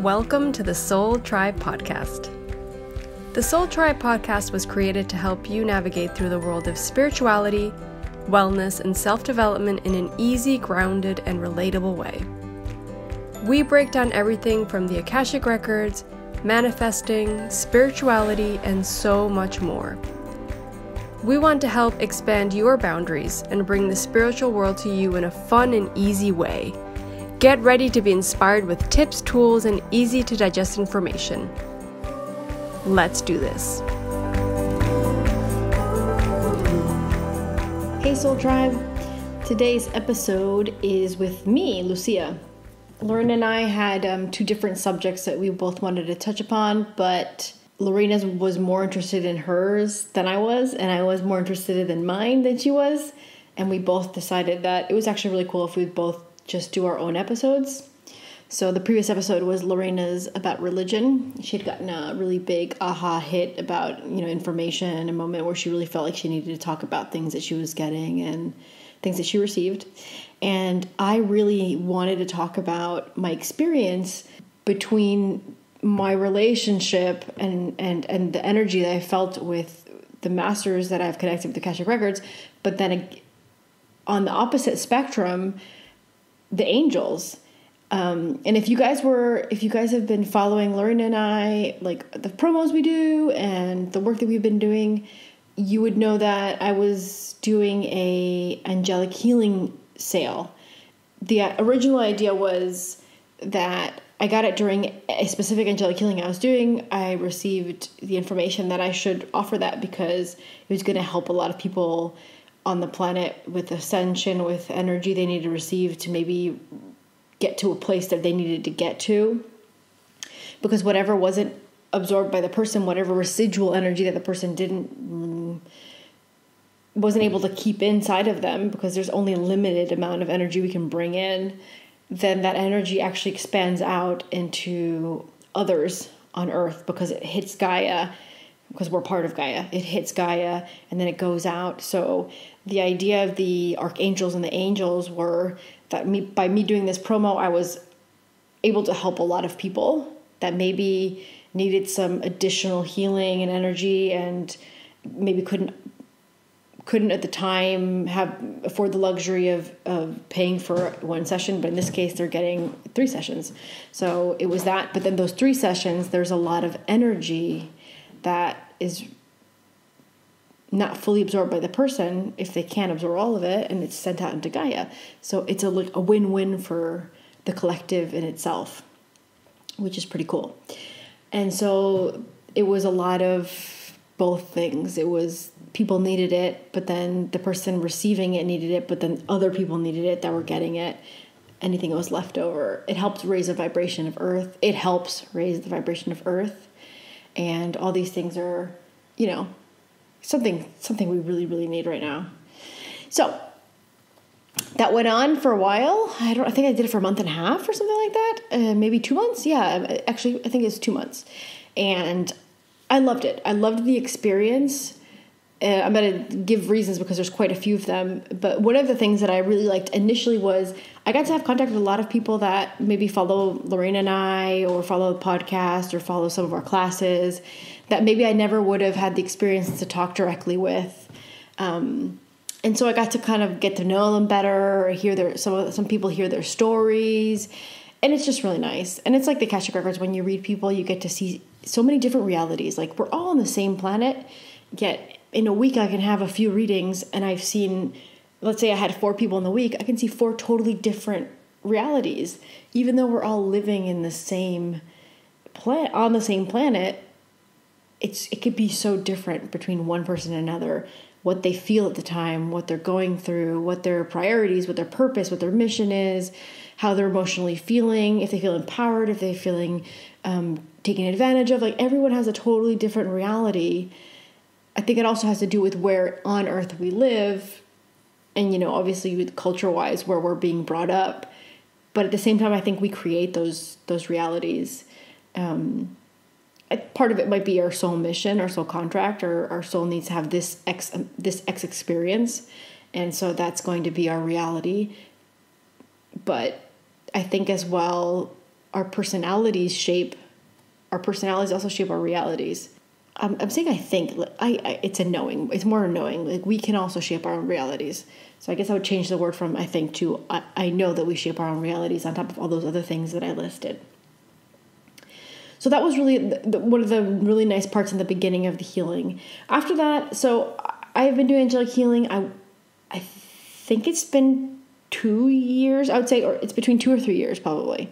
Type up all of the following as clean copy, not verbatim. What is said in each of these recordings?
Welcome to the Soul Tribe Podcast. The Soul Tribe Podcast was created to help you navigate through the world of spirituality, wellness, and self-development in an easy, grounded, and relatable way. We break down everything from the Akashic Records, manifesting, spirituality, and so much more. We want to help expand your boundaries and bring the spiritual world to you in a fun and easy way. Get ready to be inspired with tips, tools, and easy to digest information. Let's do this. Hey Soul Tribe, today's episode is with me, Lucia. Lauren and I had two different subjects that we both wanted to touch upon, but Lorena's was more interested in hers than I was, and I was more interested in mine than she was, and we both decided that it was actually really cool if we both just do our own episodes. So the previous episode was Lorena's about religion. She had gotten a really big aha hit about, information, a moment where she really felt like she needed to talk about things that she was getting and things that she received. And I really wanted to talk about my experience between my relationship and the energy that I felt with the masters that I've connected with the Akashic Records, but then on the opposite spectrum, the angels. And if you guys have been following Lorena and I, like the promos we do and the work that we've been doing, you would know that I was doing a angelic healing sale. The original idea was that I got it during a specific angelic healing I was doing. I received the information that I should offer that because it was going to help a lot of people on the planet with ascension, with energy they needed to receive to maybe get to a place that they needed to get to. Because whatever wasn't absorbed by the person, whatever residual energy that the person wasn't able to keep inside of them, because there's only a limited amount of energy we can bring in, then that energy actually expands out into others on Earth because it hits Gaia, because we're part of Gaia. It hits Gaia and then it goes out. So the idea of the archangels and the angels were that by me doing this promo, I was able to help a lot of people that maybe needed some additional healing and energy and maybe couldn't at the time afford the luxury of paying for one session, but in this case they're getting 3 sessions. So it was that, but then those 3 sessions, there's a lot of energy that is not fully absorbed by the person if they can't absorb all of it, and it's sent out into Gaia. So it's a win-win for the collective in itself, which is pretty cool. And so it was a lot of both things. It was people needed it, but then the person receiving it needed it, but then other people needed it that were getting it. Anything that was left over. It helped raise the vibration of Earth. It helps raise the vibration of Earth. And all these things are, something we really, really need right now. So that went on for a while. I think I did it for a month and a half or something like that. Maybe 2 months. Yeah, actually, I think it's 2 months. And I loved it. I loved the experience. I'm going to give reasons because there's quite a few of them. But one of the things that I really liked initially was I got to have contact with a lot of people that maybe follow Lorena and I, or follow the podcast, or follow some of our classes that maybe I never would have had the experience to talk directly with. And so I got to kind of get to know them better, or hear some people hear their stories. And it's just really nice. And it's like the Akashic Records. When you read people, you get to see so many different realities. Like, we're all on the same planet, yet in a week I can have a few readings, and I've seen, let's say I had 4 people in the week, I can see 4 totally different realities. Even though we're all living in the same on the same planet, it could be so different between one person and another. What they feel at the time, what they're going through, what their priorities, what their purpose, what their mission is, how they're emotionally feeling, if they feel empowered, if they're feeling taken advantage of. Like, everyone has a totally different reality. I think it also has to do with where on Earth we live, and, obviously with culture-wise where we're being brought up. But at the same time, I think we create those realities. Part of it might be our soul mission, our soul contract, or our soul needs to have this X experience, and so that's going to be our reality. But I think as well, our personalities also shape our realities. I'm saying I think. It's a knowing. It's more a knowing. Like, we can also shape our own realities. So I guess I would change the word from I think to I know that we shape our own realities on top of all those other things that I listed. So that was really one of the really nice parts in the beginning of the healing. After that, so I've been doing angelic healing. I think it's been 2 years, I would say, or it's between 2 or 3 years probably.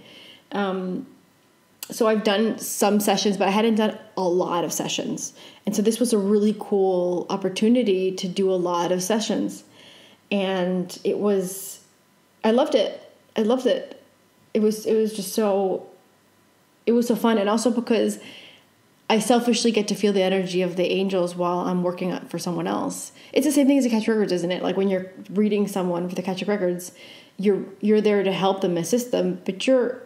So I've done some sessions, but I hadn't done a lot of sessions. And so this was a really cool opportunity to do a lot of sessions. And I loved it. It was just so, it was so fun. And also because I selfishly get to feel the energy of the angels while I'm working for someone else. It's the same thing as Akashic Records, isn't it? Like when you're reading someone for the Akashic Records, you're there to help them, assist them, but you're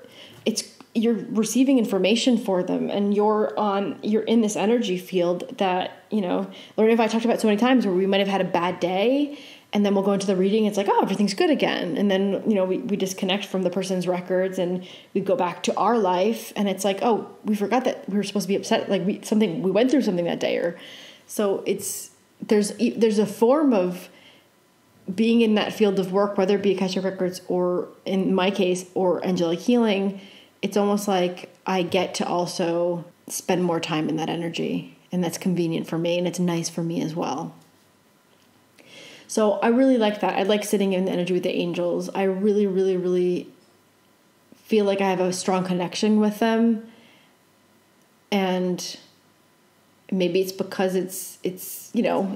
receiving information for them, and you're in this energy field that, Lorena and I talked about so many times where we might have had a bad day, and then we'll go into the reading. It's like, oh, everything's good again. And then, we disconnect from the person's records and we go back to our life. And it's like, oh, we forgot that we were supposed to be upset. Like we went through something that day. So there's a form of being in that field of work, whether it be Akashic Records or in my case, or angelic healing. It's almost like I get to also spend more time in that energy, and that's convenient for me, and it's nice for me as well. So I really like that. I like sitting in the energy with the angels. I really, really, really feel like I have a strong connection with them. And maybe it's because it's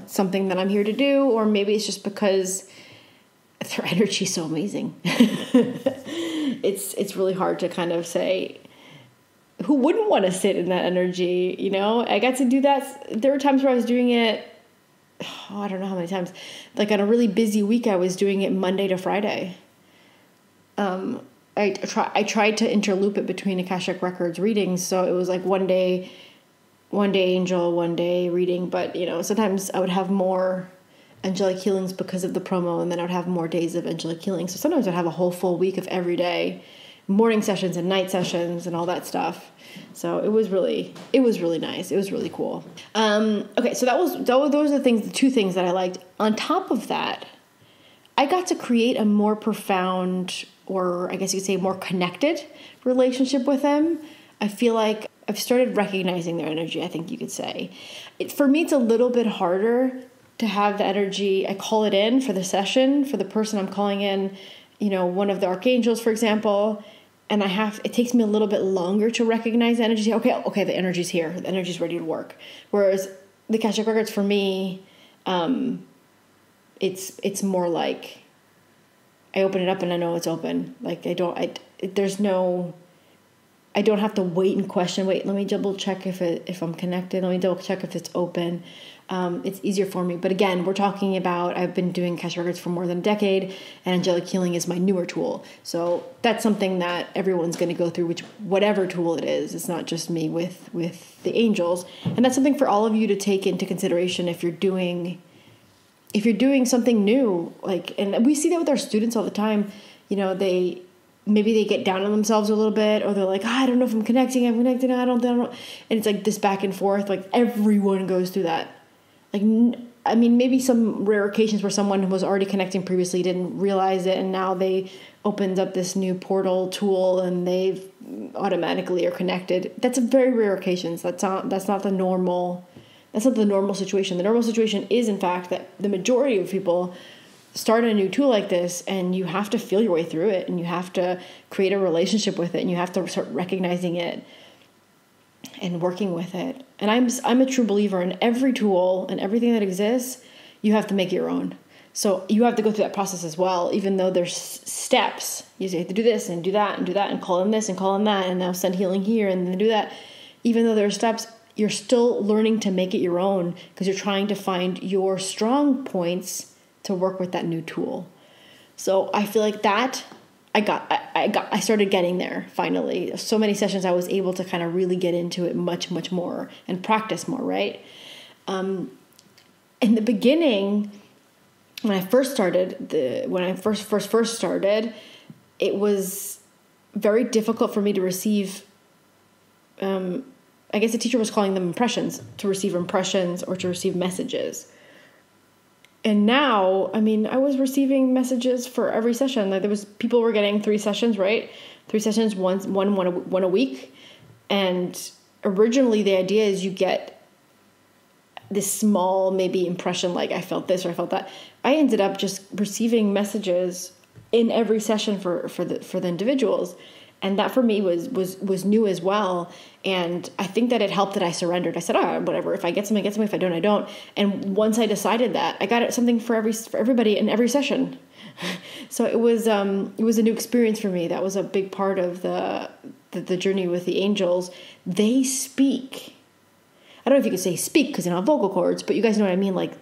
something that I'm here to do, or maybe it's just because their energy is so amazing. It's really hard to kind of say, who wouldn't want to sit in that energy? I got to do that. There were times where I was doing it, I don't know how many times. Like on a really busy week, I was doing it Monday to Friday. I tried to interloop it between Akashic Records readings, so it was like one day angel, one day reading. But sometimes I would have more angelic healings because of the promo, and then I would have more days of angelic healing. So sometimes I'd have a whole full week of every day, morning sessions and night sessions and all that stuff. So it was really nice. It was really cool. Okay, so those are the 2 things that I liked. On top of that, I got to create a more profound, or I guess you could say more connected relationship with them. I feel like I've started recognizing their energy, I think you could say. For me, it's a little bit harder to have the energy. I call it in for the session, for the person I'm calling in, one of the archangels, for example. And it takes me a little bit longer to recognize the energy. Okay, the energy's here. The energy's ready to work. Whereas the Akashic Records for me, it's more like I open it up and I know it's open. Like I don't have to wait and question. Wait, let me double check if I'm connected. Let me double check if it's open. It's easier for me. But again, we're talking about, I've been doing Akashic Records for more than a decade, and angelic healing is my newer tool. So that's something that everyone's going to go through, whatever tool it is. It's not just me with the angels. And that's something for all of you to take into consideration if you're doing something new. And we see that with our students all the time. Maybe they get down on themselves a little bit, or they're like, I don't know if I'm connecting. I don't know. And it's like this back and forth. Like everyone goes through that. Maybe some rare occasions where someone was already connecting previously didn't realize it, and now they opened up this new portal tool and they've automatically are connected. That's a very rare occasions. That's not the normal. That's not the normal situation. The normal situation is, in fact, that the majority of people start a new tool like this, and you have to feel your way through it, and you have to create a relationship with it, and you have to start recognizing it and working with it. And I'm a true believer in every tool and everything that exists. You have to make it your own. So you have to go through that process as well, even though there's steps. You have to do this and do that and do that and call in this and call in that, and now send healing here and then do that. Even though there's steps, you're still learning to make it your own, because you're trying to find your strong points to work with that new tool. So I feel like that I started getting there finally. So many sessions I was able to kind of really get into it much, much more and practice more, right? In the beginning, when I first started, it was very difficult for me to receive, I guess the teacher was calling them impressions, to receive impressions or to receive messages. And now, I mean, I was receiving messages for every session. Like people were getting 3 sessions, right? 3 sessions, one a week. And originally the idea is you get this small maybe impression, like I felt this or I felt that. I ended up just receiving messages in every session for the individuals. And that for me was new as well. And I think that it helped that I surrendered. I said, whatever. If I get something, I get something. If I don't, I don't. And once I decided that, I got something for everybody in every session. So it was a new experience for me. That was a big part of the journey with the angels. They speak. I don't know if you could say speak because they don't have vocal cords, but you guys know what I mean. Like,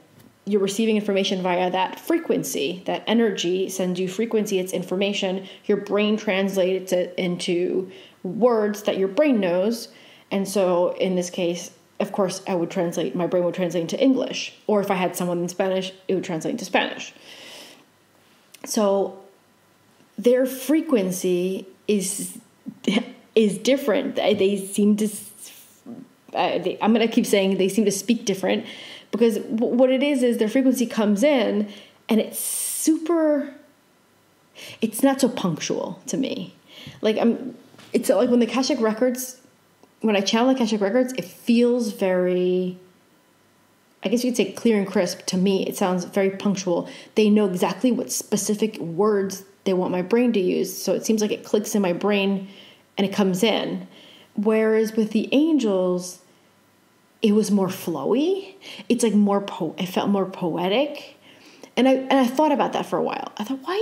you're receiving information via that frequency. That energy sends you frequency. It's information. Your brain translates it into words that your brain knows. And so in this case, of course, my brain would translate into English. Or if I had someone in Spanish, it would translate into Spanish. So their frequency is different. They seem to, I'm going to keep saying they seem to speak different. Because what it is their frequency comes in and it's not so punctual to me. Like it's like when the Akashic Records, when I channel the Akashic Records, it feels very, I guess you could say clear and crisp to me. It sounds very punctual. They know exactly what specific words they want my brain to use. So it seems like it clicks in my brain and it comes in. Whereas with the angels, it was more flowy. It's like it felt more poetic. And I thought about that for a while. I thought, why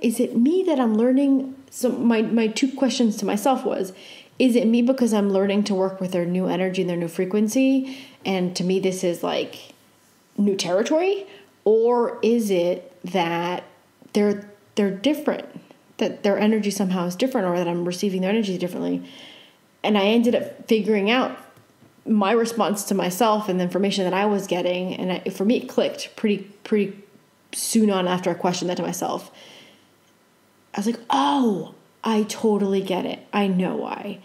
is it me that I'm learning? So my 2 questions to myself was, is it me because I'm learning to work with their new energy and their new frequency? And to me, this is like new territory? Or is it that they're different, that their energy somehow is different, or that I'm receiving their energy differently? And I ended up figuring out my response to myself and the information that I was getting. And for me, it clicked pretty soon on after I questioned that to myself. I was like, oh, I totally get it. I know why.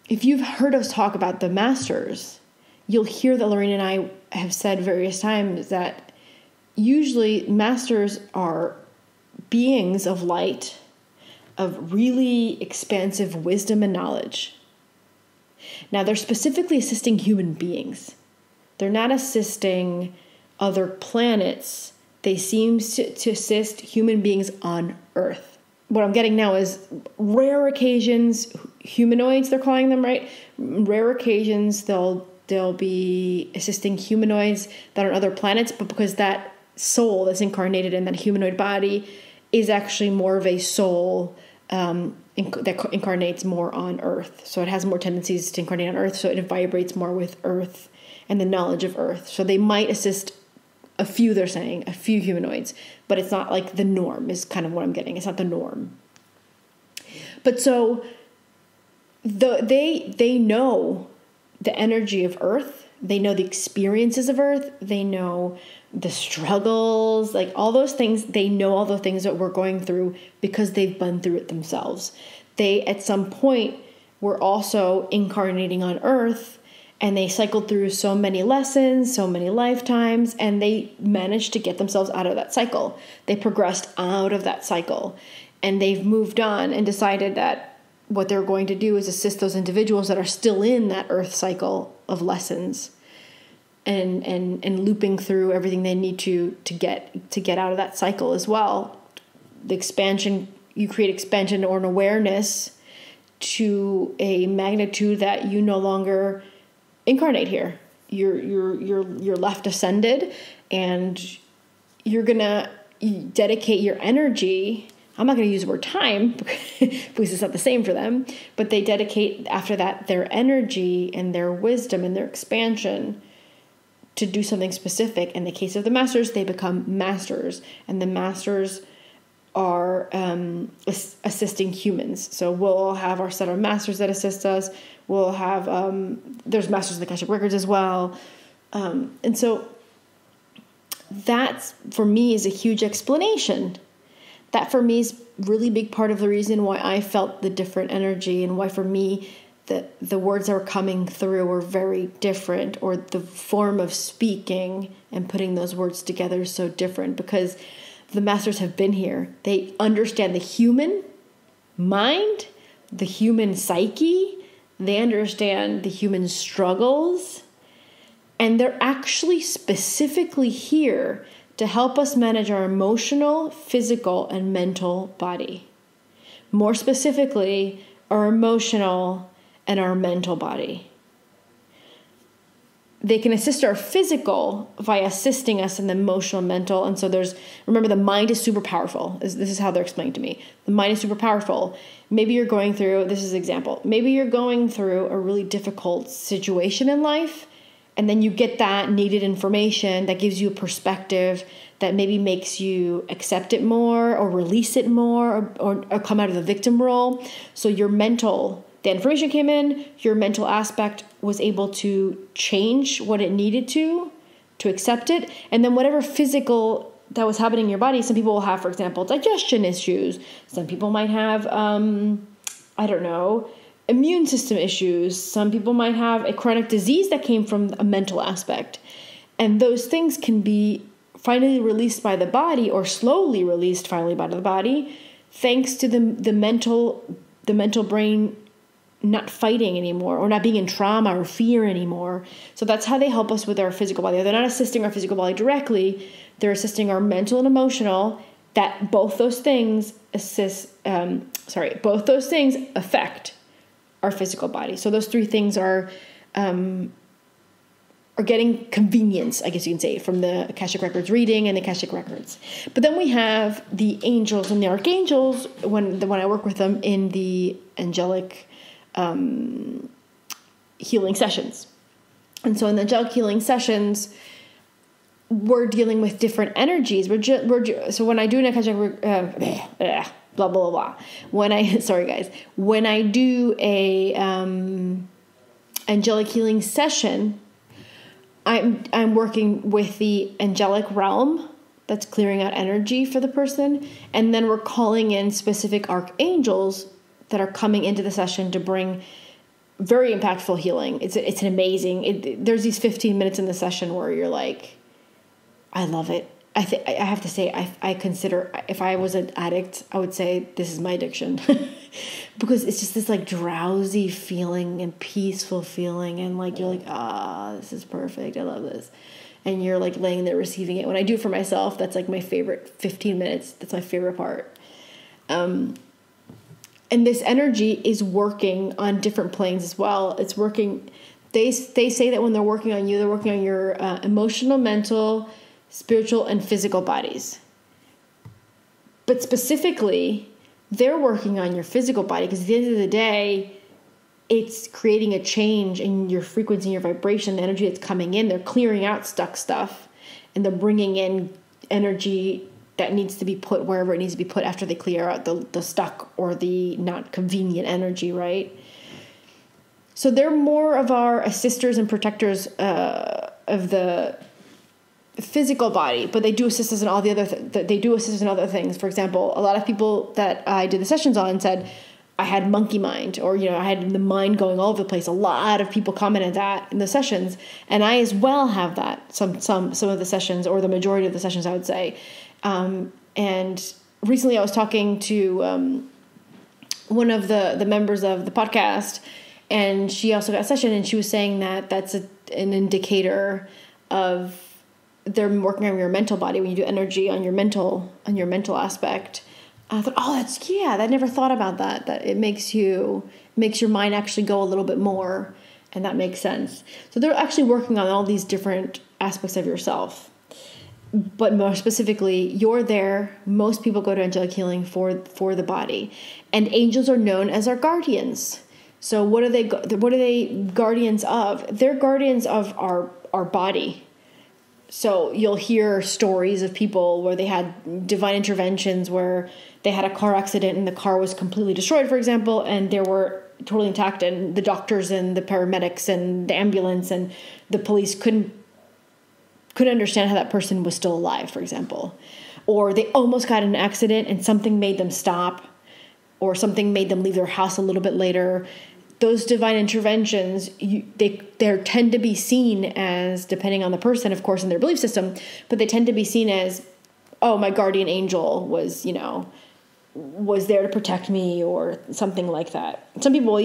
If you've heard us talk about the masters, you'll hear that Lorena and I have said various times that usually masters are beings of light, of really expansive wisdom and knowledge. Now, they're specifically assisting human beings. They're not assisting other planets. They seem to assist human beings on Earth. What I'm getting now is rare occasions, humanoids, they're calling them, right? Rare occasions, they'll be assisting humanoids that are on other planets, but because that soul that's incarnated in that humanoid body is actually more of a soul that incarnates more on Earth. So it has more tendencies to incarnate on Earth, so it vibrates more with Earth and the knowledge of Earth. So they might assist a few humanoids, but it's not like the norm is kind of what I'm getting. It's not the norm. But so they know the energy of Earth. They know the experiences of Earth. They know the struggles, like all those things. They know all the things that we're going through because they've been through it themselves. They, at some point, were also incarnating on Earth, and they cycled through so many lessons, so many lifetimes, and they managed to get themselves out of that cycle. They progressed out of that cycle, and they've moved on and decided that what they're going to do is assist those individuals that are still in that Earth cycle of lessons and looping through everything they need to get out of that cycle as well. The expansion, you create expansion or an awareness to a magnitude that you no longer incarnate here. You're left ascended, and you're gonna dedicate your energy. I'm not going to use the word time because it's not the same for them, but they dedicate after that their energy and their wisdom and their expansion to do something specific. In the case of the masters, they become masters, and the masters are assisting humans. So we'll have our set of masters that assist us. We'll have, there's masters in the Akashic Records as well. And so that's, for me, is a huge explanation That for me is really big part of the reason why I felt the different energy, and why for me the words that were coming through were very different, or the form of speaking and putting those words together is so different, because the masters have been here. They understand the human mind, the human psyche. They understand the human struggles. And they're actually specifically here to help us manage our emotional, physical, and mental body. More specifically, our emotional and our mental body. They can assist our physical by assisting us in the emotional, mental. And so remember, the mind is super powerful. This is how they're explained to me. The mind is super powerful. Maybe you're going through, this is an example, maybe you're going through a really difficult situation in life, and then you get that needed information that gives you a perspective that maybe makes you accept it more, or release it more, or come out of the victim role. So your mental, the information came in, your mental aspect was able to change what it needed to accept it. And then whatever physical that was happening in your body, some people will have, for example, digestion issues. Some people might have, immune system issues. Some people might have a chronic disease that came from a mental aspect. And those things can be finally released by the body, or slowly released finally by the body, thanks to the mental brain not fighting anymore, or not being in trauma or fear anymore. So that's how they help us with our physical body. They're not assisting our physical body directly. They're assisting our mental and emotional. That both those things affect our physical body. So those three things are getting convenience, I guess you can say, from the Akashic Records reading and the Akashic Records. But then we have the angels and the archangels when I work with them in the angelic healing sessions. And so in the angelic healing sessions, we're dealing with different energies. So when I do an Akashic blah blah blah. When I do a angelic healing session, I'm working with the angelic realm that's clearing out energy for the person, and then we're calling in specific archangels that are coming into the session to bring very impactful healing. It's an amazing. There's these 15 minutes in the session where you're like, I love it. I have to say, I consider, if I was an addict, I would say this is my addiction because it's just this like drowsy feeling and peaceful feeling. And like, you're like, this is perfect. I love this. And you're like laying there receiving it. When I do it for myself, that's like my favorite 15 minutes. That's my favorite part. And this energy is working on different planes as well. It's working. They say that when they're working on you, they're working on your emotional, mental, spiritual, and physical bodies. But specifically, they're working on your physical body because at the end of the day, it's creating a change in your frequency and your vibration, the energy that's coming in. They're clearing out stuck stuff, and they're bringing in energy that needs to be put wherever it needs to be put after they clear out the stuck or the not convenient energy, right? So they're more of our assisters and protectors of the physical body, but they do assist us in all the other they do assist us in other things. For example, a lot of people that I did the sessions on said I had monkey mind, or I had the mind going all over the place. A lot of people commented that in the sessions, and I as well have that some of the sessions, or the majority of the sessions, I would say. And recently I was talking to one of the members of the podcast, and she also got a session, and she was saying that that's an indicator of they're working on your mental body when you do energy on your mental aspect. I thought, I never thought about that. That it makes your mind actually go a little bit more, and that makes sense. So they're actually working on all these different aspects of yourself. But more specifically, you're there. Most people go to angelic healing for the body, and angels are known as our guardians. So what are they guardians of? They're guardians of our body. So you'll hear stories of people where they had divine interventions, where they had a car accident and the car was completely destroyed, for example, and they were totally intact, and the doctors and the paramedics and the ambulance and the police couldn't understand how that person was still alive, for example. or they almost got in an accident and something made them stop, or something made them leave their house a little bit later. Those divine interventions, they tend to be seen as, depending on the person, of course, in their belief system, but they tend to be seen as, oh, my guardian angel was, was there to protect me, or something like that. Some people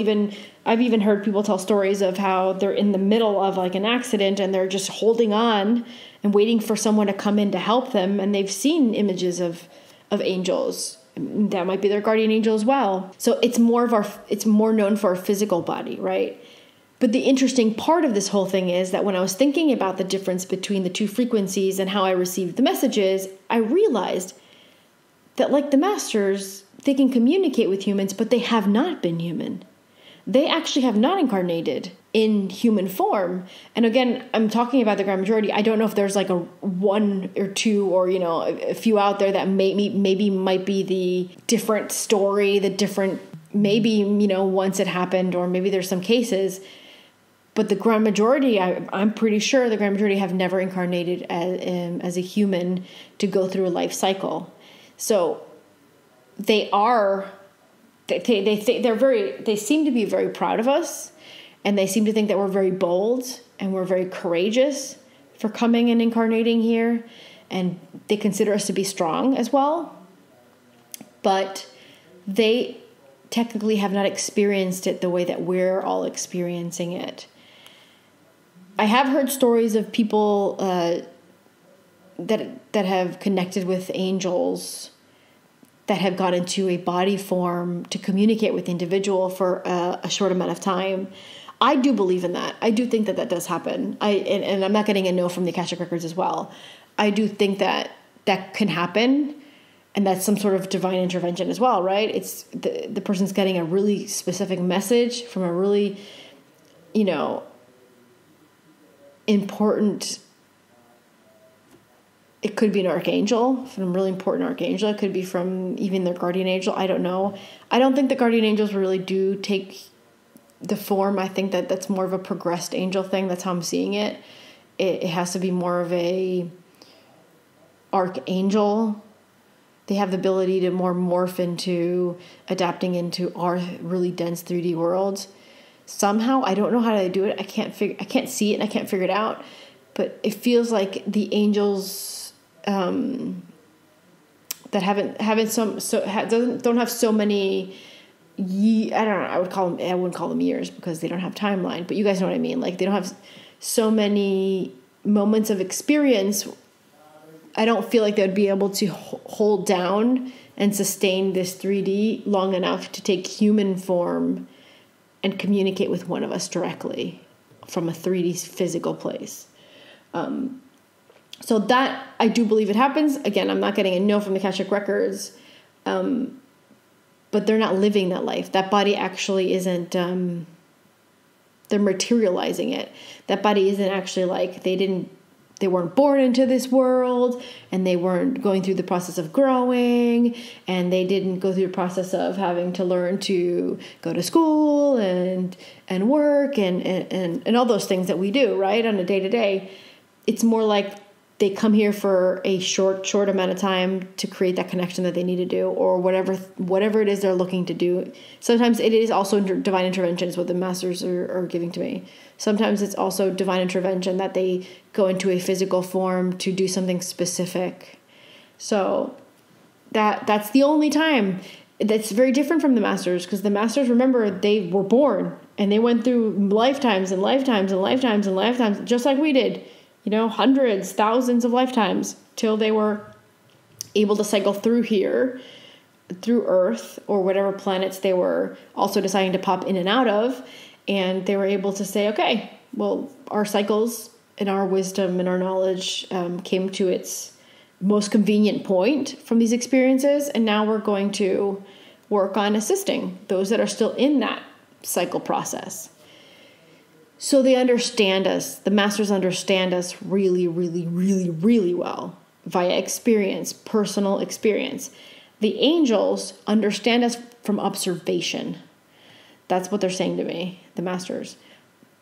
I've even heard people tell stories of how they're in the middle of like an accident and they're just holding on and waiting for someone to come in to help them. And they've seen images of angels. That might be their guardian angel as well. So it's more known for our physical body, right? But the interesting part of this whole thing is that when I was thinking about the difference between the two frequencies and how I received the messages, I realized that, like the masters, they can communicate with humans, but they have not been human. They actually have not incarnated in human form. And again, I'm talking about the grand majority. I don't know if there's like a one or two or, a few out there that maybe might be the different story, the different, maybe, once it happened, or maybe there's some cases. But the grand majority, I'm pretty sure the grand majority have never incarnated as a human to go through a life cycle. So they seem to be very proud of us, and they seem to think that we're very bold and we're very courageous for coming and incarnating here, and they consider us to be strong as well. But they technically have not experienced it the way that we're all experiencing it. I have heard stories of people that have connected with angels that have got into a body form to communicate with the individual for a short amount of time. I do believe in that. I do think that does happen. And I'm not getting a no from the Akashic Records as well. I do think that can happen, and that's some sort of divine intervention as well, right? It's the person's getting a really specific message from a really, important. It could be an archangel, from a really important archangel. It could be from even their guardian angel. I don't know. I don't think the guardian angels really do take the form. I think that's more of a progressed angel thing. That's how I'm seeing it. It has to be more of a archangel. They have the ability to more morph into adapting into our really dense 3D world. Somehow, I don't know how they do it. I can't see it, and I can't figure it out. But it feels like the angels that don't have so many. I don't know. I wouldn't call them years, because they don't have timeline. But you guys know what I mean. Like, they don't have so many moments of experience. I don't feel like they would be able to hold down and sustain this 3D long enough to take human form and communicate with one of us directly from a 3D physical place. So that, I do believe it happens. Again, I'm not getting a no from the Akashic Records, but they're not living that life. That body actually isn't, they're materializing it. That body isn't actually like, they weren't born into this world, and they weren't going through the process of growing, and they didn't go through the process of having to learn to go to school and work and all those things that we do, right, on a day-to-day. It's more like they come here for a short amount of time to create that connection that they need to do, or whatever it is they're looking to do. Sometimes it is also divine intervention is what the masters are giving to me. Sometimes it's also divine intervention that they go into a physical form to do something specific. So that's the only time. That's very different from the masters, because the masters, remember, they were born and they went through lifetimes and lifetimes and lifetimes and lifetimes, just like we did. Hundreds, thousands of lifetimes, till they were able to cycle through here, through Earth, or whatever planets they were also deciding to pop in and out of. And they were able to say, okay, well, our cycles and our wisdom and our knowledge came to its most convenient point from these experiences. And now we're going to work on assisting those that are still in that cycle process. So they understand us. The masters understand us really, really, really, really well via experience, personal experience. The angels understand us from observation. That's what they're saying to me, the masters.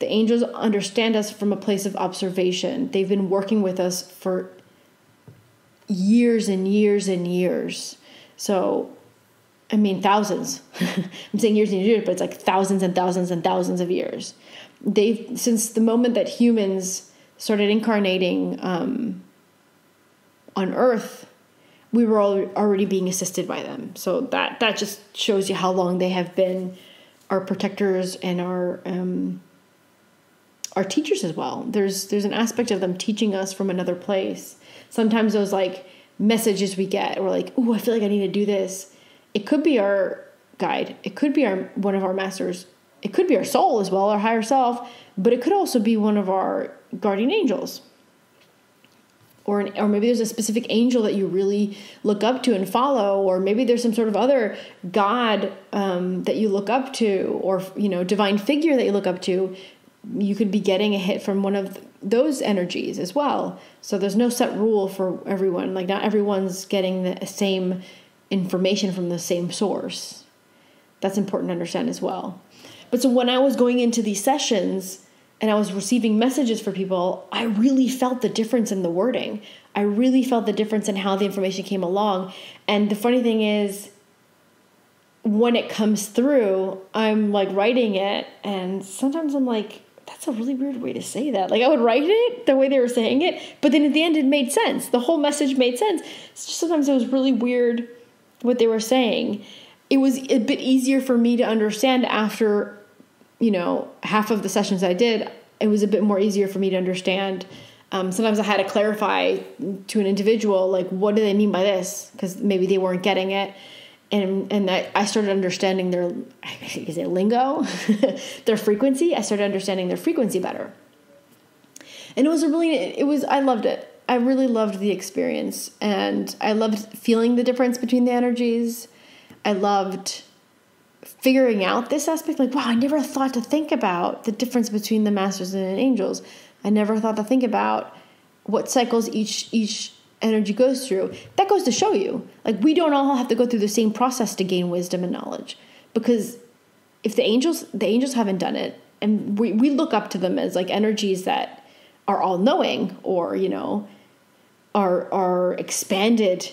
The angels understand us from a place of observation. They've been working with us for years and years and years. So, I mean, thousands. I'm saying years and years, but it's like thousands and thousands and thousands of years. Since the moment that humans started incarnating on Earth, we were already being assisted by them. So that just shows you how long they have been our protectors and our teachers as well. There's an aspect of them teaching us from another place. Sometimes those like messages we get, we're like, "Ooh, I feel like I need to do this." It could be our guide. It could be one of our masters. It could be our soul as well, our higher self. But it could also be one of our guardian angels. Or maybe there's a specific angel that you really look up to and follow, or maybe there's some sort of other God that you look up to, or divine figure that you look up to. You could be getting a hit from one of those energies as well. So there's no set rule for everyone. Like not everyone's getting the same information from the same source. That's important to understand as well. But so when I was going into these sessions, and I was receiving messages for people, I really felt the difference in the wording. I really felt the difference in how the information came along. And the funny thing is, when it comes through, I'm like writing it, and sometimes I'm like, that's a really weird way to say that. Like I would write it the way they were saying it, but then at the end it made sense. The whole message made sense. It's just sometimes it was really weird what they were saying. It was a bit easier for me to understand after half of the sessions I did. It was a bit more easier for me to understand. Sometimes I had to clarify to an individual, like, what do they mean by this? Because maybe they weren't getting it. And I started understanding their lingo, their frequency. I started understanding their frequency better. And I loved it. I really loved the experience. And I loved feeling the difference between the energies. I loved figuring out this aspect, like, wow, I never thought to think about the difference between the masters and angels. I never thought to think about what cycles each energy goes through. That goes to show you, like, we don't all have to go through the same process to gain wisdom and knowledge. Because if the angels haven't done it, and we look up to them as like energies that are all knowing, or are expanded,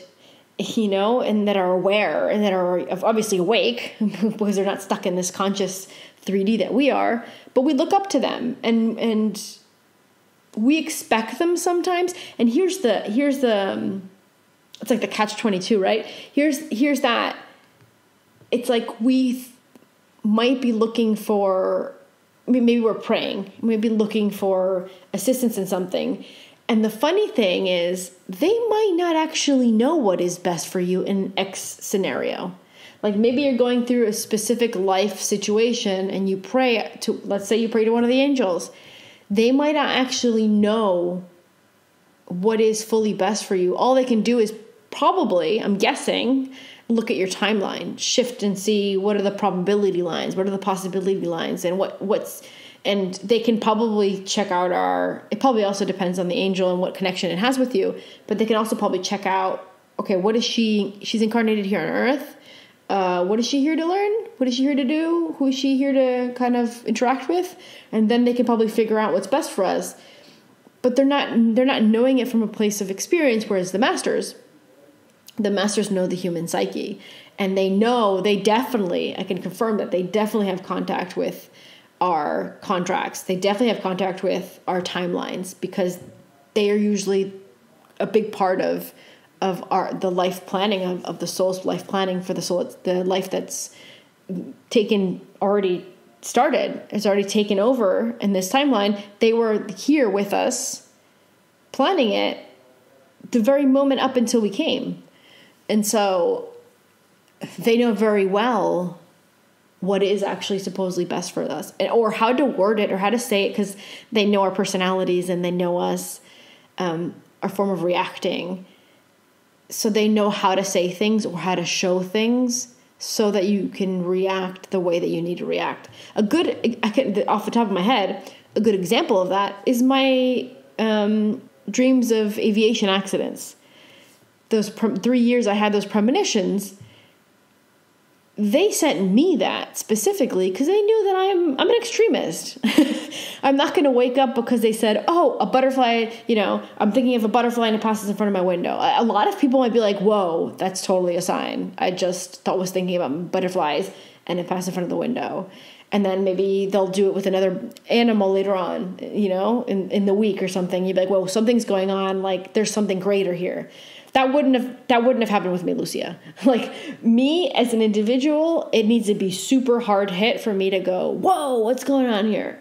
and that are aware and that are obviously awake because they're not stuck in this conscious 3D that we are. But we look up to them and we expect them sometimes. And here's the it's like the catch-22, right? Here's that. It's like we might be looking for, maybe we're praying, maybe looking for assistance in something. And the funny thing is, they might not actually know what is best for you in X scenario. Like maybe you're going through a specific life situation and you pray to, let's say you pray to one of the angels. They might not actually know what is fully best for you. All they can do is probably, I'm guessing, look at your timeline, shift and see what are the probability lines, what are the possibility lines, and and they can probably check out it probably also depends on the angel and what connection it has with you, but they can also probably check out, okay, what is she's incarnated here on Earth. What is she here to learn? What is she here to do? Who is she here to kind of interact with? And then they can probably figure out what's best for us. But they're not knowing it from a place of experience, whereas the masters know the human psyche. And they definitely, I can confirm that they definitely have contact with our contracts. They definitely have contact with our timelines, because they are usually a big part of the life planning of the soul's life planning for the soul. It's the life that's already started. It's already taken over in this timeline. They were here with us planning it the very moment up until we came. And so they know very well what is actually supposedly best for us, or how to word it or how to say it, because they know our personalities and they know us, our form of reacting. So they know how to say things or how to show things so that you can react the way that you need to react. Off the top of my head, a good example of that is my dreams of aviation accidents. Those 3 years I had those premonitions, they sent me that specifically because they knew that I'm an extremist. I'm not going to wake up because they said, oh, a butterfly, I'm thinking of a butterfly and it passes in front of my window. A lot of people might be like, whoa, that's totally a sign. I just was thinking about butterflies and it passed in front of the window. And then maybe they'll do it with another animal later on, in the week or something. You'd be like, well, something's going on. Like there's something greater here. That wouldn't have happened with me, Lucia. Like me as an individual, it needs to be super hard hit for me to go, whoa, what's going on here?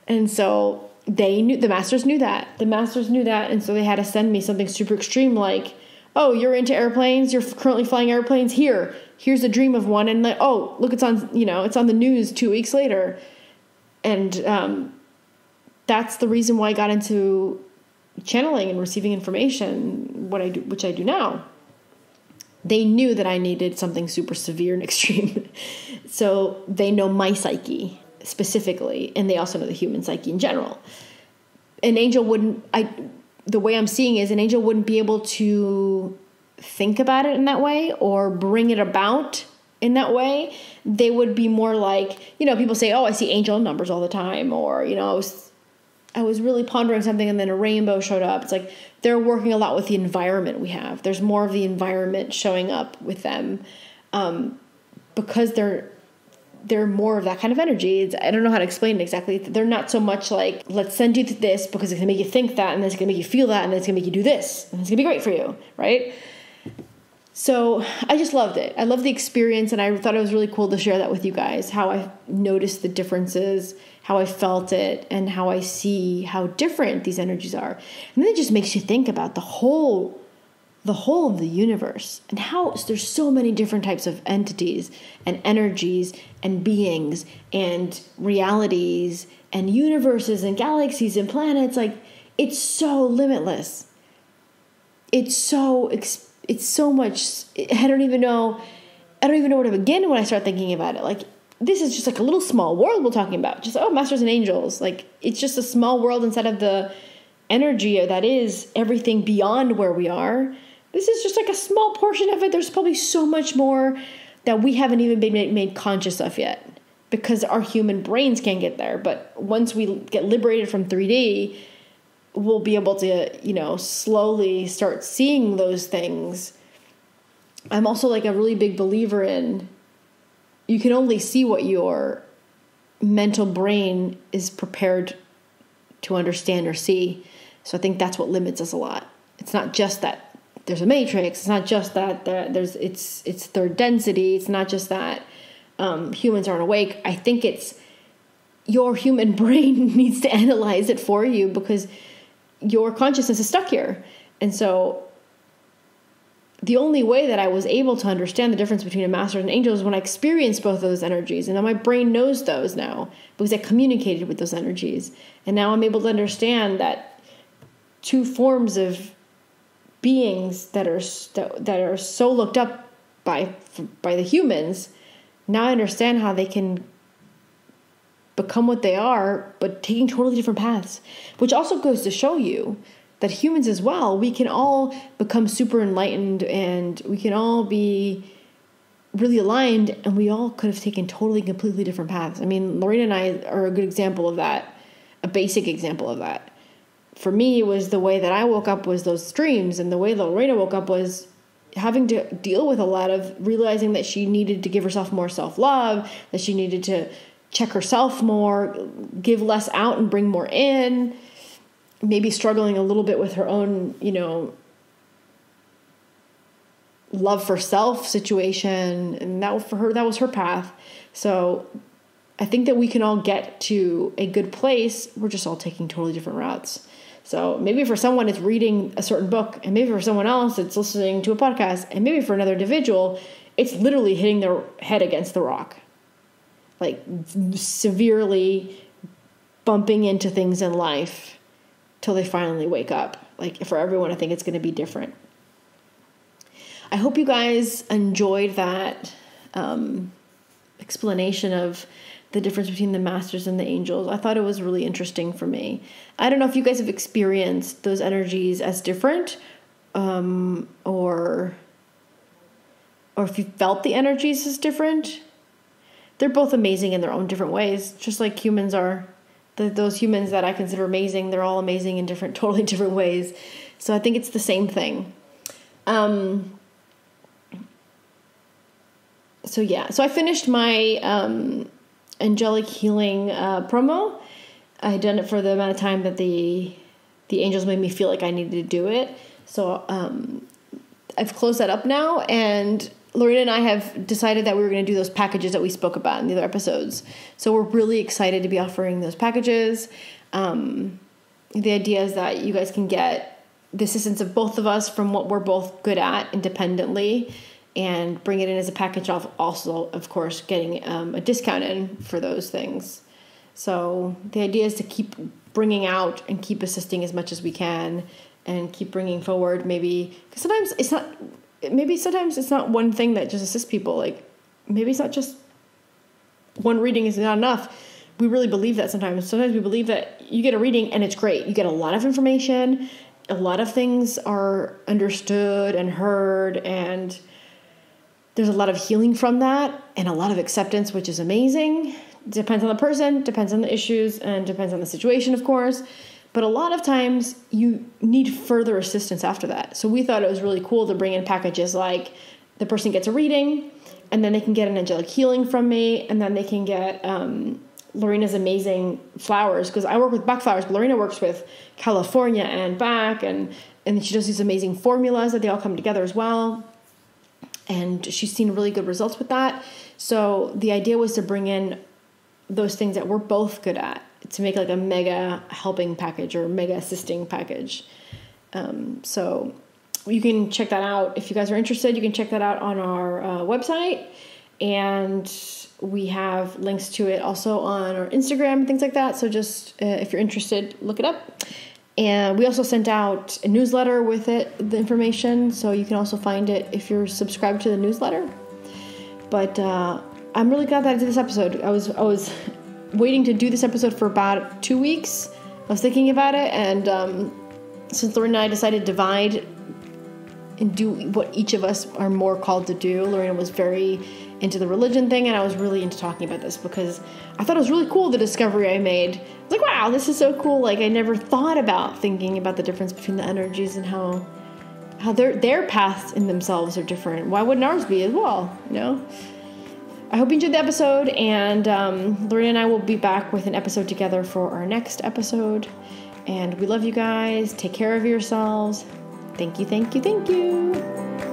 And so the masters knew that. And so they had to send me something super extreme like, oh, you're into airplanes. You're currently flying airplanes. Here's a dream of one. And like, oh, look, it's on the news 2 weeks later. And that's the reason why I got into channeling and receiving information, which I do now. They knew that I needed something super severe and extreme. So they know my psyche specifically, and they also know the human psyche in general. An angel the way I'm seeing is an angel wouldn't be able to think about it in that way or bring it about in that way. They would be more like, people say, oh, I see angel numbers all the time, or, I was really pondering something and then a rainbow showed up. It's like they're working a lot with the environment we have. There's more of the environment showing up with them because they're more of that kind of energy. I don't know how to explain it exactly. They're not so much like, let's send you to this because it's going to make you think that, and then it's going to make you feel that, and then it's going to make you do this, and it's going to be great for you, right? So I just loved it. I loved the experience, and I thought it was really cool to share that with you guys, how I noticed the differences, how I felt it, and how I see how different these energies are. And then it just makes you think about the whole of the universe and how there's so many different types of entities and energies and beings and realities and universes and galaxies and planets. Like, it's so limitless. It's so much. I don't even know where to begin when I start thinking about it. Like, this is just like a little small world we're talking about. Just, masters and angels. Like, it's just a small world inside of the energy that is everything beyond where we are. This is just like a small portion of it. There's probably so much more that we haven't even been made conscious of yet because our human brains can't get there. But once we get liberated from 3D, we'll be able to, slowly start seeing those things. I'm also like a really big believer in you can only see what your mental brain is prepared to understand or see. So I think that's what limits us a lot. It's not just that there's a matrix. It's not just that it's third density. It's not just that humans aren't awake. I think it's your human brain needs to analyze it for you because your consciousness is stuck here. And so the only way that I was able to understand the difference between a master and an angel is when I experienced both of those energies. And now my brain knows those now because I communicated with those energies. And now I'm able to understand that two forms of beings that are so looked up by the humans, now I understand how they can become what they are, but taking totally different paths, which also goes to show you that humans as well, we can all become super enlightened and we can all be really aligned, and we all could have taken totally, completely different paths. I mean, Lorena and I are a good example of that, a basic example of that. For me, it was the way that I woke up was those dreams, and the way Lorena woke up was having to deal with a lot of realizing that she needed to give herself more self-love, that she needed to check herself more, give less out and bring more in, maybe struggling a little bit with her own, love for self situation. And that for her, that was her path. So I think that we can all get to a good place. We're just all taking totally different routes. So maybe for someone it's reading a certain book, and maybe for someone else it's listening to a podcast, and maybe for another individual it's literally hitting their head against the rock, like severely bumping into things in life till they finally wake up. Like, for everyone, I think it's going to be different. I hope you guys enjoyed that explanation of the difference between the masters and the angels. I thought it was really interesting for me. I don't know if you guys have experienced those energies as different, or or if you felt the energies is different. They're both amazing in their own different ways, just like humans are. Those humans that I consider amazing, they're all amazing in totally different ways. So I think it's the same thing. So I finished my angelic healing promo. I had done it for the amount of time that the angels made me feel like I needed to do it. So I've closed that up now, and Lorena and I have decided that we were going to do those packages that we spoke about in the other episodes. So we're really excited to be offering those packages. The idea is that you guys can get the assistance of both of us from what we're both good at independently, and bring it in as a package of also, of course, getting a discount in for those things. So the idea is to keep bringing out and keep assisting as much as we can, and keep bringing forward because sometimes it's not one thing that just assists people. Like maybe it's not just one reading is not enough. We really believe that sometimes. Sometimes we believe that you get a reading and it's great. You get a lot of information. A lot of things are understood and heard, and there's a lot of healing from that and a lot of acceptance, which is amazing. Depends on the person, depends on the issues, and depends on the situation, of course. But a lot of times you need further assistance after that. So we thought it was really cool to bring in packages like the person gets a reading, and then they can get an angelic healing from me, and then they can get Lorena's amazing flowers, because I work with Bach flowers, but Lorena works with California and Bach, and she does these amazing formulas that they all come together as well. And she's seen really good results with that. So the idea was to bring in those things that we're both good at, to make like a mega helping package or mega assisting package. So you can check that out. If you guys are interested, you can check that out on our website. And we have links to it also on our Instagram and things like that. So just if you're interested, look it up. And we also sent out a newsletter with it, the information. So you can also find it if you're subscribed to the newsletter. But I'm really glad that I did this episode. I was waiting to do this episode for about 2 weeks. I was thinking about it, and since Lorena and I decided to divide and do what each of us are more called to do, Lorena was very into the religion thing, and I was really into talking about this because I thought it was really cool, the discovery I made. I was like, wow, this is so cool. Like, I never thought about thinking about the difference between the energies and how their paths in themselves are different. Why wouldn't ours be as well, you know? I hope you enjoyed the episode, and Lorena and I will be back with an episode together for our next episode. And we love you guys. Take care of yourselves. Thank you, thank you, thank you.